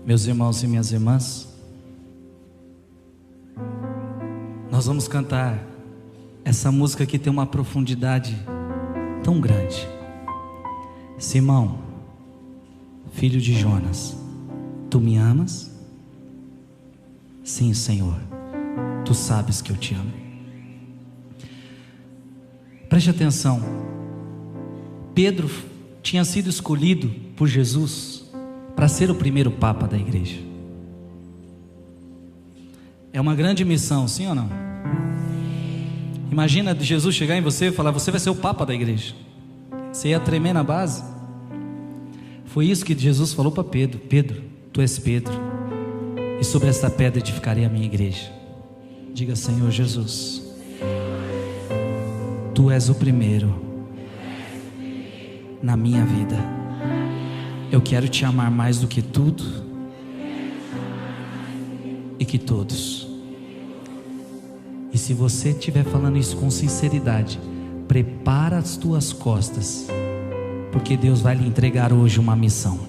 Meus irmãos e minhas irmãs, nós vamos cantar essa música que tem uma profundidade tão grande. Simão, filho de Jonas, tu me amas? Sim, Senhor, tu sabes que eu te amo. Preste atenção, Pedro tinha sido escolhido por Jesus para ser o primeiro Papa da igreja. É uma grande missão, sim ou não? Imagina Jesus chegar em você e falar: você vai ser o Papa da igreja. Você ia tremer na base. Foi isso que Jesus falou para Pedro: Pedro, tu és Pedro, e sobre esta pedra edificarei a minha igreja. Diga: Senhor Jesus, tu és o primeiro na minha vida. Eu quero te amar mais do que tudo e que todos. E se você estiver falando isso com sinceridade, prepara as tuas costas, porque Deus vai lhe entregar hoje uma missão.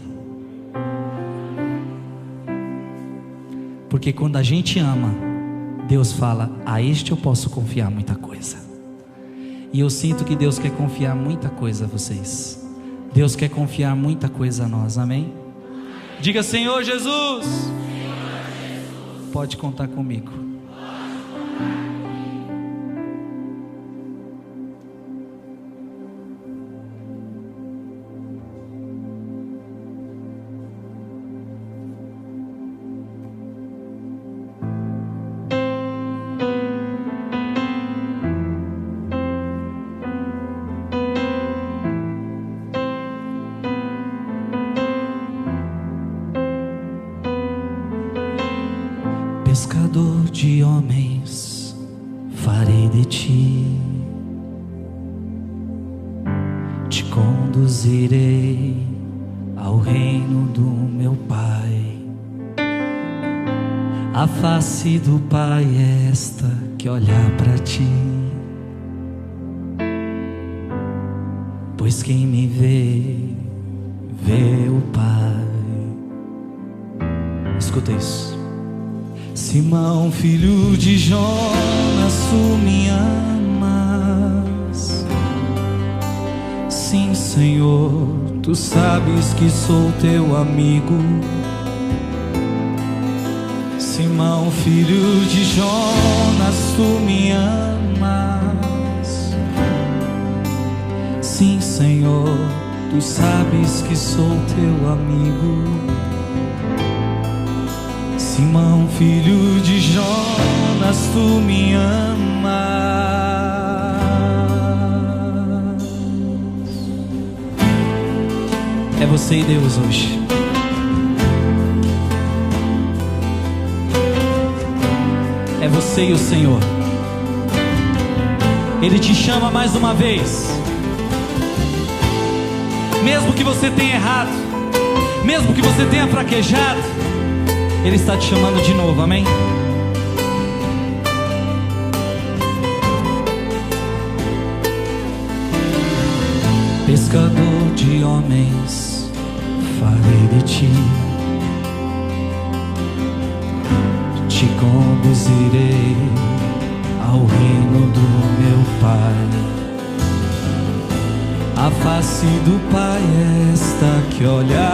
Porque quando a gente ama, Deus fala: a este eu posso confiar muita coisa. E eu sinto que Deus quer confiar muita coisa a vocês. Deus quer confiar muita coisa a nós, amém? Diga: Senhor Jesus, pode contar comigo. Pescador de homens farei de ti, te conduzirei ao reino do meu Pai. A face do Pai é esta que olha para ti, pois quem me vê, vê o Pai. Escuta isso. Simão, filho de Jonas, tu me amas? Sim, Senhor, tu sabes que sou teu amigo. Simão, filho de Jonas, tu me amas? Sim, Senhor, tu sabes que sou teu amigo. Simão, filho de Jonas, tu me amas? É você e Deus hoje. É você e o Senhor. Ele te chama mais uma vez. Mesmo que você tenha errado, mesmo que você tenha fraquejado, Ele está te chamando de novo, amém? Pescador de homens farei de ti, te conduzirei ao reino do meu Pai. A face do Pai é esta que olha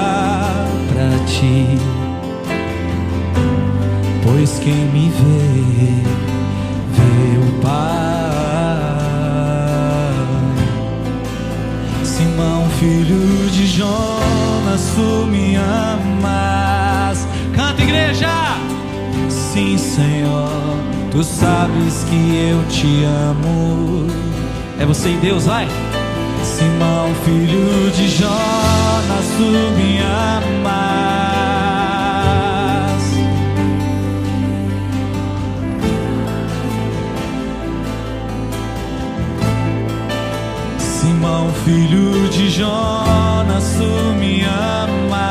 pra ti, pois quem me vê, vê o Pai. Simão, filho de Jonas, tu me amas? Canta, igreja! Sim, Senhor, tu sabes que eu te amo. É você e Deus, vai! Simão, filho de Jonas, tu me amas? Simão, filho de Jonas, tu me amas?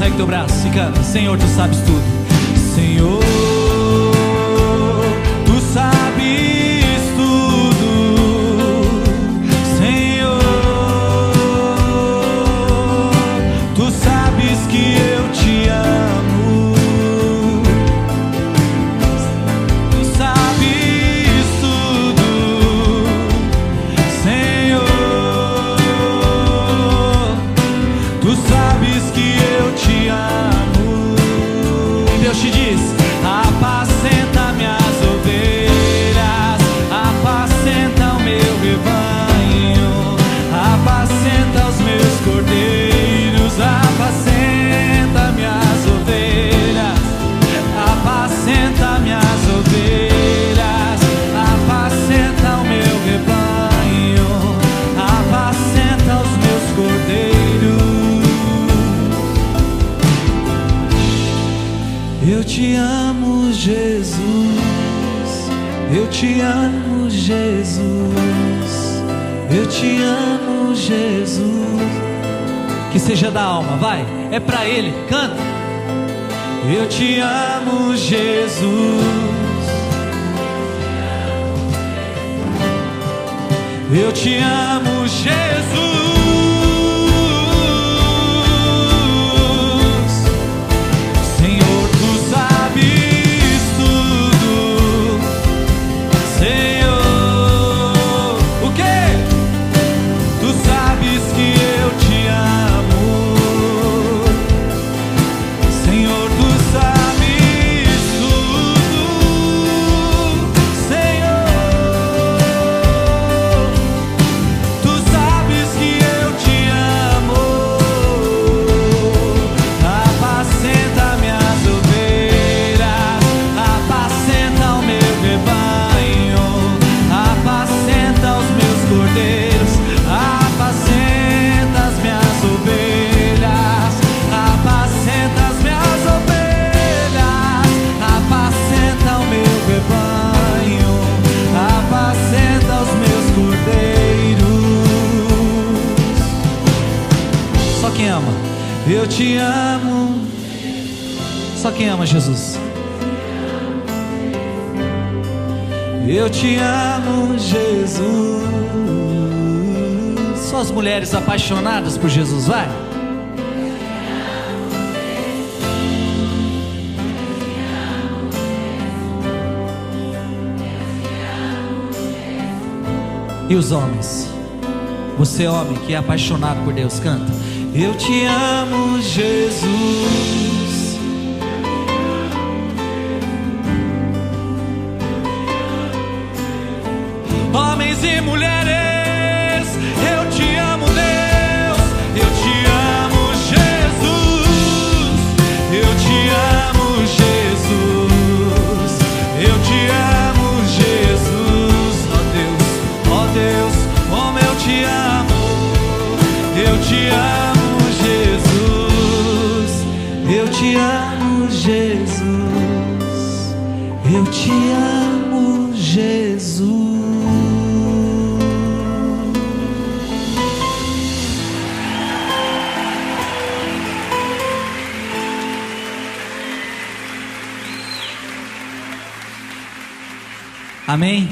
Ergue teu braço e canta: Senhor, tu sabes tudo. Senhor, tu sabes tudo. Senhor, tu sabes que eu te te amo, Jesus. Eu te amo, Jesus. Que seja da alma, vai. É pra Ele, canta. Eu te amo, Jesus. Eu te amo, Jesus. Senhor, tu sabes tudo. Senhor, o quê? Tu sabes que eu te amo. Senhor, tu sabes tudo. Senhor, tu sabes que eu te amo. Apacenta minhas ovelhas, apacenta o meu rebanho, apacenta os meus cordeiros, apacenta as minhas ovelhas, apacenta as minhas ovelhas, apacenta o meu rebanho, apacenta os meus cordeiros. Só quem ama, eu te amo. Só quem ama Jesus. Eu te amo, Jesus. Só as mulheres apaixonadas por Jesus, vai. E os homens? Você, homem que é apaixonado por Deus, canta. Eu te amo, Jesus. Homens e mulheres, eu te amo, Deus. Eu te amo, Jesus. Eu te amo, Jesus. Eu te amo, Jesus. Ó Deus, como eu te amo. Eu te amo, Jesus. Eu te amo, Jesus. Eu te amo, Jesus. Amém?